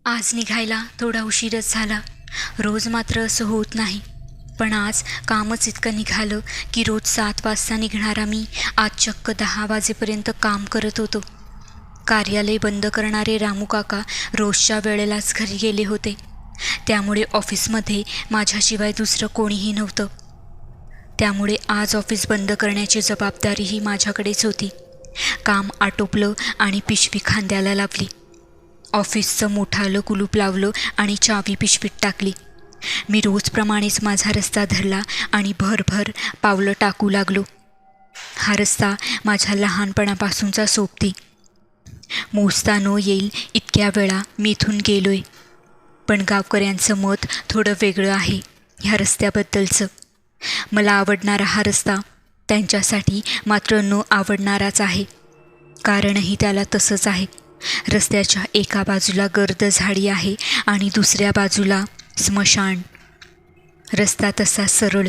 आज निघायला थोडा उशीरच झाला. रोज मात्र असं होत नाही, पण आज कामच इतकं निघालं की रोज 7 वाजता निघणारा मी आज चक्क 10 वाजेपर्यंत काम करत होतो. कार्यालय बंद करणारे रामू काका रोजच्या वेळेलाच घरी गेले होते, त्यामुळे ऑफिसमध्ये माझ्याशिवाय दुसरं कोणीही नव्हतं. त्यामुळे आज ऑफिस बंद करण्याची जबाबदारीही माझ्याकडेच होती. काम आटोपलं आणि पिशवी खांद्याला लावली. ऑफिसचं मोठालं कुलूप लावलं आणि चावी पिशवीत टाकली. मी रोजप्रमाणेच माझा रस्ता धरला आणि भरभर पावलं टाकू लागलो. हा रस्ता माझ्या लहानपणापासूनचा सोबती. मोजता न येईल इतक्या वेळा मी इथून गेलोय. पण गावकऱ्यांचं मत थोडं वेगळं आहे ह्या रस्त्याबद्दलचं. मला आवडणारा हा रस्ता त्यांच्यासाठी मात्र न आवडणाराच आहे. कारणही त्याला तसंच आहे. रस्त्याच्या एका बाजूला गर्द झाडी आहे आणि दुसऱ्या बाजूला स्मशान. रस्ता तसा सरळ,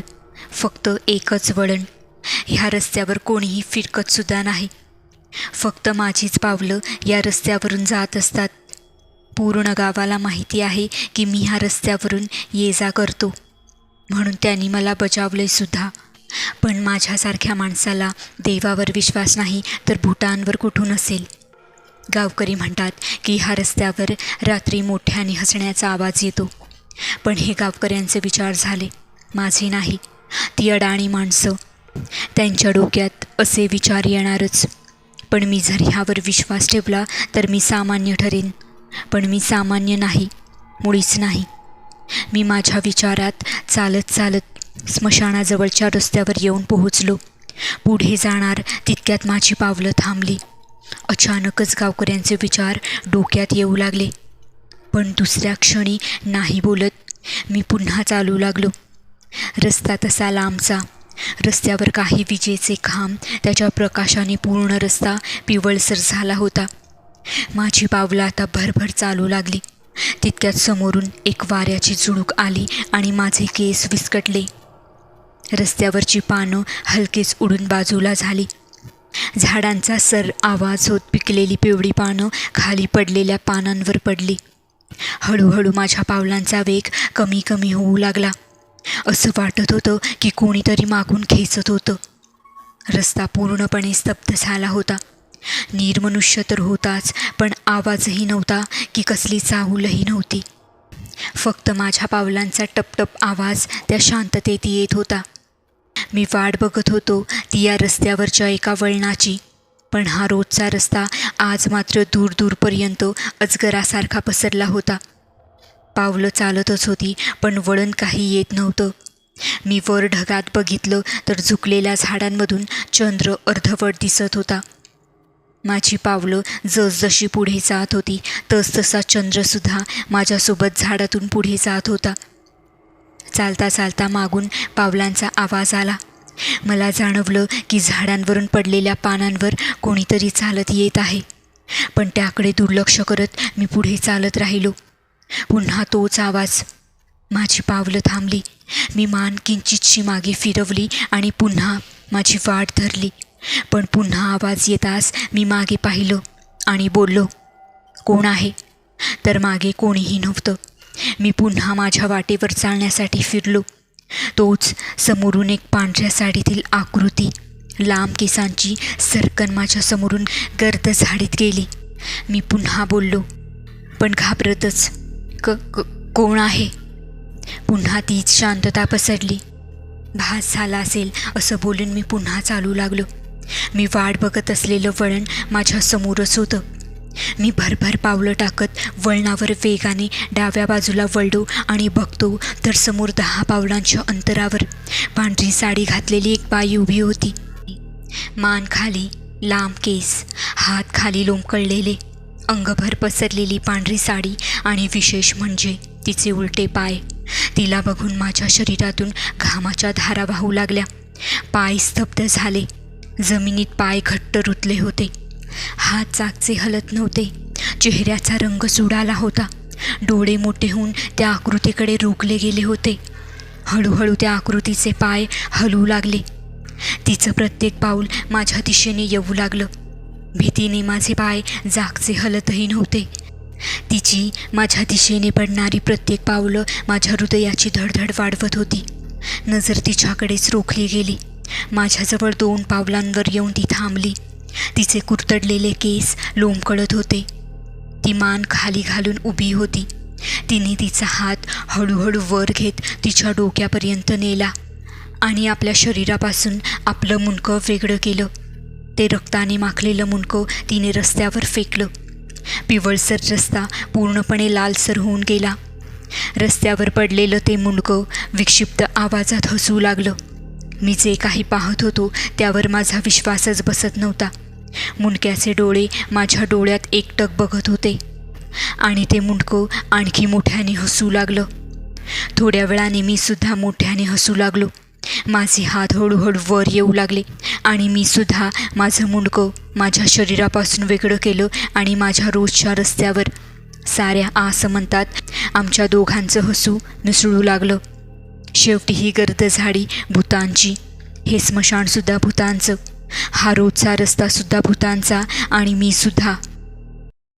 फक्त एकच वळण. ह्या रस्त्यावर कोणीही फिरकतसुद्धा नाही. फक्त माझीच पावलं या रस्त्यावरून जात असतात. पूर्ण गावाला माहिती आहे की मी ह्या रस्त्यावरून ये जा करतो, म्हणून त्यांनी मला बजावलंयसुद्धा. पण माझ्यासारख्या माणसाला देवावर विश्वास नाही तर भूतांवर कुठून असेल. गावकरी म्हणतात की ह्या रस्त्यावर रात्री मोठ्याने हसण्याचा आवाज येतो. पण हे गावकऱ्यांचे विचार झाले, माझे नाही. ती अडाणी माणसं, त्यांच्या डोक्यात असे विचार येणारच. पण मी जर ह्यावर विश्वास ठेवला तर मी सामान्य ठरेन. पण मी सामान्य नाही, मुळीच नाही. मी माझ्या विचारात चालत चालत स्मशानाजवळच्या रस्त्यावर येऊन पोहोचलो. पुढे जाणार तितक्यात माझी पावलं थांबली. अचानकच गावकऱ्यांचे विचार डोक्यात येऊ लागले. पण दुसऱ्या क्षणी नाही बोलत मी पुन्हा चालू लागलो. रस्ता तसा लांबचा. रस्त्यावर काही विजेचे खांब, त्याच्या प्रकाशाने पूर्ण रस्ता पिवळसर झाला होता. माझी पावलं आता भरभर चालू लागली. तितक्यात समोरून एक वाऱ्याची झुळूक आली आणि माझे केस विस्कटले. रस्त्यावरची पानं हलकेच उडून बाजूला झाली. झाडांचा सर आवाज होत पिकलेली पिवळी पानं खाली पडलेल्या पानांवर पडली. हळूहळू माझ्या पावलांचा वेग कमी कमी होऊ लागला. असं वाटत होतं की कोणीतरी मागून खेचत होतं. रस्ता पूर्णपणे स्तब्ध झाला होता. निर्मनुष्य तर होताच, पण आवाजही नव्हता की कसली चाहूलही नव्हती. फक्त माझ्या पावलांचा टपटप आवाज त्या शांततेत येत होता. मी वाट बघत होतो ती या रस्त्यावरच्या एका वळणाची. पण हा रोजचा रस्ता आज मात्र दूर दूरपर्यंत अजगरासारखा पसरला होता. पावलं चालतच होती, पण वळण काही येत नव्हतं. मी वर ढगात बघितलं तर झुकलेल्या झाडांमधून चंद्र अर्धवट दिसत होता. माझी पावलं जसजशी पुढे जात होती तसतसा चंद्रसुद्धा माझ्यासोबत झाडातून पुढे जात होता. चालता चालता मागून पावलांचा आवाज आला. मला जाणवलं की झाडांवरून पडलेल्या पानांवर कोणीतरी चालत येत आहे. पण त्याकडे दुर्लक्ष करत मी पुढे चालत राहिलो. पुन्हा तोच आवाज. माझी पावलं थांबली. मी मान किंचितशी मागे फिरवली आणि पुन्हा माझी वाट धरली. पण पुन्हा आवाज येताच मी मागे पाहिलं आणि बोललो, कोण आहे? तर मागे कोणीही नव्हतं. मी पुन्हा माझ्या वाटेवर चालण्यासाठी फिरलो. तोच समोरून एक पांढऱ्या साडीतील आकृती, लांब केसांची, सरकन माझ्या समोरून गर्द झाडीत गेली. मी पुन्हा बोललो, पण घाबरतच, कोण आहे? पुन्हा तीच शांतता पसरली. भास झाला असेल असं बोलून मी पुन्हा चालू लागलो. मी वाट बघत असलेलं वळण माझ्या समोरच होतं. मी भरभर पावलं टाकत वळणावर वेगाने डाव्या बाजूला वळलो आणि बघतो तर समोर 10 पावलांच्या अंतरावर पांढरी साडी घातलेली एक बाई उभी होती. मान खाली, लांब केस, हात खाली लोंबकळलेले, अंगभर पसरलेली पांढरी साडी आणि विशेष म्हणजे तिचे उलटे पाय. तिला बघून माझ्या शरीरातून घामाच्या धारा वाहू लागल्या. पाय स्तब्ध झाले. जमिनीत पाय घट्ट रुतले होते. हात चाकचे हलत नव्हते. चेहऱ्याचा रंग सुडाला होता. डोळे मोठे होऊन त्या आकृतीकडे रोखले गेले होते. हळूहळू त्या आकृतीचे पाय हलू लागले. तिचं प्रत्येक पाऊल माझ्या दिशेने येऊ लागलं. भीतीने माझे पाय जागचे हलतही नव्हते. तिची माझ्या दिशेने पडणारी प्रत्येक पावलं माझ्या हृदयाची धडधड वाढवत होती. नजर तिच्याकडेच रोखली गेली. माझ्याजवळ 2 पावलांवर येऊन ती थांबली. तिचे कुरतडलेले केस लोंबकळत होते. ती मान खाली घालून उभी होती. तिने तिचा हात हळूहळू वर घेत तिच्या डोक्यापर्यंत नेला आणि आपल्या शरीरापासून आपलं मुंडकं वेगळं केलं. ते रक्ताने माखलेलं मुंडकं तिने रस्त्यावर फेकलं. पिवळसर रस्ता पूर्णपणे लालसर होऊन गेला. रस्त्यावर पडलेलं ते मुंडकं विक्षिप्त आवाजात हसू लागलं. मी जे काही पाहत होतो त्यावर माझा विश्वासच बसत नव्हता. मुंडक्याचे डोळे माझ्या डोळ्यात एकटक बघत होते आणि ते मुंडकं आणखी मोठ्याने हसू लागलं. थोड्या वेळाने मी सुद्धा मोठ्याने हसू लागलो. माझे हात हळूहळू वर येऊ लागले आणि मी सुद्धा माझं मुंडकं माझ्या शरीरापासून वेगळं केलं आणि माझ्या रोजच्या रस्त्यावर साऱ्या आसमंतात आमच्या दोघांचं हसू मिसळू लागलं. शेवटी ही गर्द झाडी भूतांची, हे स्मशानसुद्धा भूतांचं, हा रोजचा रस्तासुद्धा भूतांचा आणि मी सुद्धा.